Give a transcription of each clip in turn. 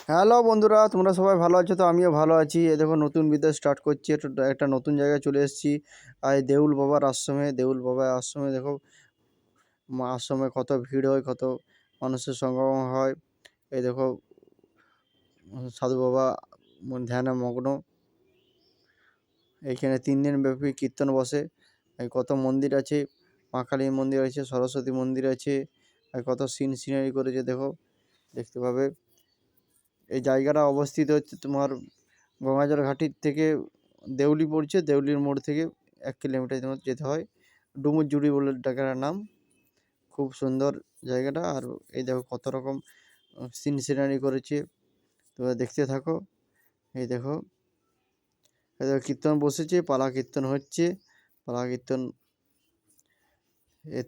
Hello বন্ধুরা, তোমরা সবাই ভালো আছো? তো আমিও ভালো আছি। এই দেখো নতুন ভিডিও স্টার্ট করছি। একটা নতুন জায়গায় চলে এসেছি। আর এই দেউল বাবার আশ্রমে। দেউল বাবার আশ্রমে দেখো আশ্রমে কত ভিড় হয়, কত মানুষের সমাগম হয়। এই দেখো সাধু বাবা ধ্যানে মগ্ন। এইখানে 3 দিন ব্যাপী কীর্তন বসে। কত মন্দির আছে, মা কালীর মন্দির আছে, সরস্বতী মন্দির আছে, আর কত সিনারি করেছে দেখো, দেখতে পাবে। এই জায়গাটা অবস্থিত হচ্ছে তোমার গঙ্গাজল ঘাটির থেকে দেউলি পড়ছে। দেউলির মোড় থেকে 1 কিলোমিটার যেতে হয়। ডুমুরজুড়ি বলে জায়গাটার নাম। খুব সুন্দর জায়গাটা। আর এই দেখো কত রকম সিনারি করেছে, তোমরা দেখতে থাকো। এই দেখো কীর্তন বসেছে, পালা কীর্তন হচ্ছে। পালা কীর্তন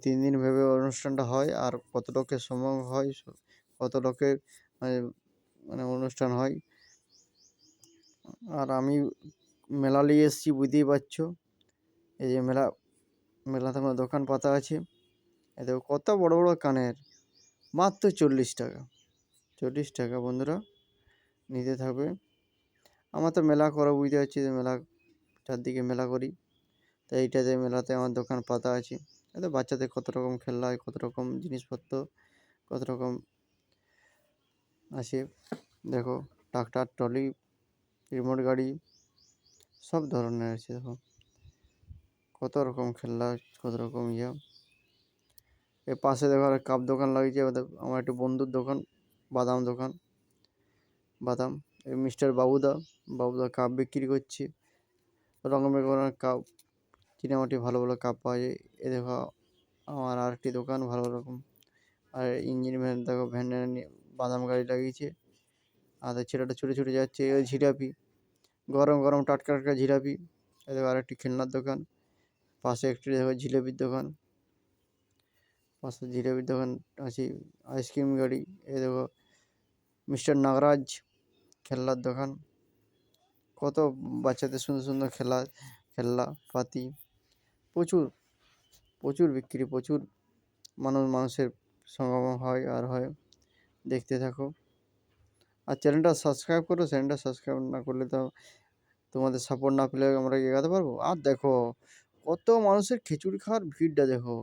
3 দিন ভেবে অনুষ্ঠানটা হয়। আর কত লোকের সমাগম হয়, কত লোকের মানে অনুষ্ঠান হয়। আর আমি মেলা নিয়ে এসেছি, বুঝতেই পারছো। এই যে মেলাতে আমার দোকান পাতা আছে। এই দেখো কত বড় বড় কানের, মাত্র 40 টাকা। 40 টাকা বন্ধুরা, নিতে থাকবে। আমার তো মেলা করা, বুঝতে পারছি, মেলা চারদিকে মেলা করি। তাই এইটাতে মেলাতে আমার দোকান পাতা আছে। এতে বাচ্চাদের কত রকম খেলনা হয়, কত রকম জিনিসপত্র, কত রকম আছে। দেখো ট্রাক্টর, ট্রলি, রিমোট গাড়ি, সব ধরনের আছে। দেখো কত রকম খেলনা, কত রকম এর পাশে দেখো আর কাপ দোকান লাগিয়েছে। আমার একটা বন্ধুর দোকান, বাদাম দোকান, বাদাম। এই মিস্টার বাবুদা কাপ বিক্রি করছে। রঙ বেরঙের কাপ, চিনামাটি ভালো ভালো কাপ পাওয়া যায়। এ দেখো আমার আরেকটি দোকান, ভালো রকম। আর ইঞ্জিন ভ্যান দেখো, ভ্যানে বাদাম গাড়ি লাগিয়েছে। আর ছেলেটা ছুটে ছুটে যাচ্ছে। ওই জিলাপি, গরম গরম টাটকা টাটকা জিলাপি। এ দেখো আরেকটি খেলনার দোকান, পাশে একটি দেখো জিলেপির দোকান, পাশে জিলেপির দোকান আছে। আইসক্রিম গাড়ি। এ দেখো মিস্টার নাগরাজ খেলনার দোকান। কত বাচ্চাদের সুন্দর সুন্দর খেলনা পাতি, প্রচুর প্রচুর বিক্রি, প্রচুর মানুষের সমাগম হয় আর হয়। দেখতে থাকো। আর চ্যানেলটা সাবস্ক্রাইব করো। চ্যানেলটা সাবস্ক্রাইব না করলে তো তোমাদের সাপোর্ট না পেলে আমরা এগোতে পারবো। আর দেখো কত মানুষের খিচুড়ি খাওয়ার ভিড়টা দেখো।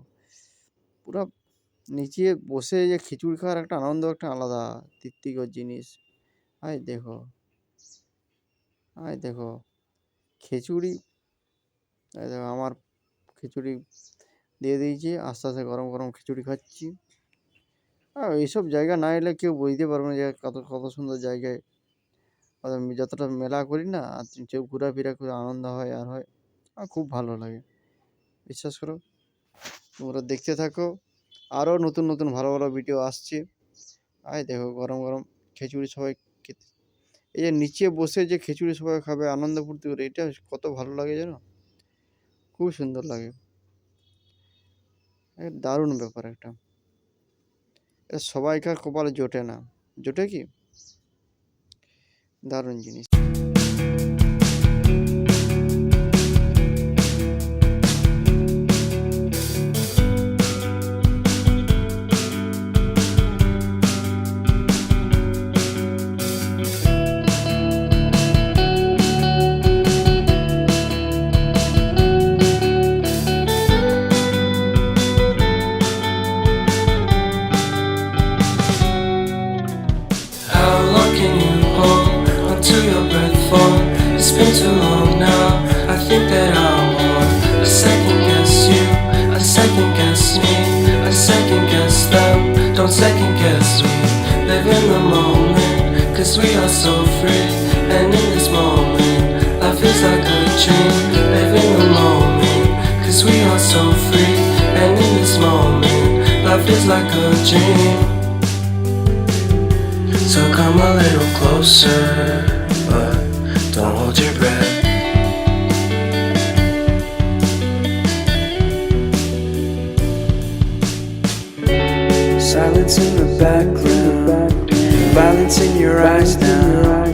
পুরো নিচে বসে যে খিচুড়ি খাওয়ার একটা আনন্দ, একটা আলাদা তৃপ্তিকর জিনিস। আয় দেখো খিচুড়ি। দেখো আমার খিচুড়ি দিয়ে দিয়েছি, আস্তে আস্তে গরম গরম খিচুড়ি খাচ্ছি। আর এইসব জায়গা না এলে কেউ বুঝতে পারবে না যে কত কত সুন্দর জায়গায়। যতটা মেলা করি না, কেউ ঘোরাফেরা করে আনন্দ হয় আর হয়। আর খুব ভালো লাগে, বিশ্বাস করো। তোমরা দেখতে থাকো, আরও নতুন নতুন ভালো ভালো ভিডিও আসছে। দেখো গরম গরম খিচুড়ি সবাই খেতে। এই যে নিচে বসে যে খিচুড়ি সবাই খাবে, আনন্দ ফুর্তি করে, এটা কত ভালো লাগে জানো, খুব সুন্দর লাগে। দারুণ ব্যাপার একটা। এটা সবাইকার কপালে জোটে না, জোটে কি? দারুণ জিনিস। Until your breath fall. It's been too long now. I think that I want a second guess you, a second guess me, a second guess them. Don't second guess me. Live in the moment, cause we are so free. And in this moment, life is like a dream. Live in the moment, cause we are so free. And in this moment, life is like a dream. So come a little closer, but don't hold your breath. Silence in the background, violence in your eyes now.